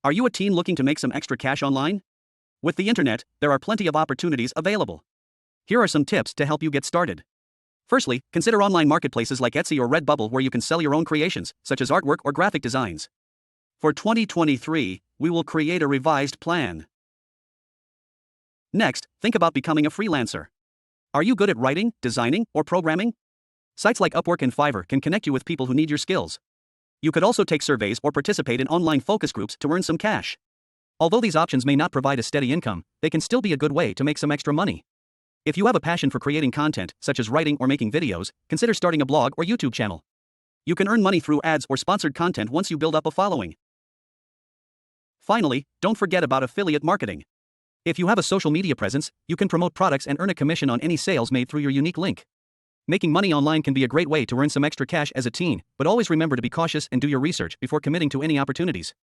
Are you a teen looking to make some extra cash online? With the internet, there are plenty of opportunities available. Here are some tips to help you get started. Firstly, consider online marketplaces like Etsy or Redbubble where you can sell your own creations, such as artwork or graphic designs. For 2023, we will create a revised plan. Next, think about becoming a freelancer. Are you good at writing, designing, or programming? Sites like Upwork and Fiverr can connect you with people who need your skills. You could also take surveys or participate in online focus groups to earn some cash. Although these options may not provide a steady income, they can still be a good way to make some extra money. If you have a passion for creating content, such as writing or making videos, consider starting a blog or YouTube channel. You can earn money through ads or sponsored content once you build up a following. Finally, don't forget about affiliate marketing. If you have a social media presence, you can promote products and earn a commission on any sales made through your unique link. Making money online can be a great way to earn some extra cash as a teen, but always remember to be cautious and do your research before committing to any opportunities.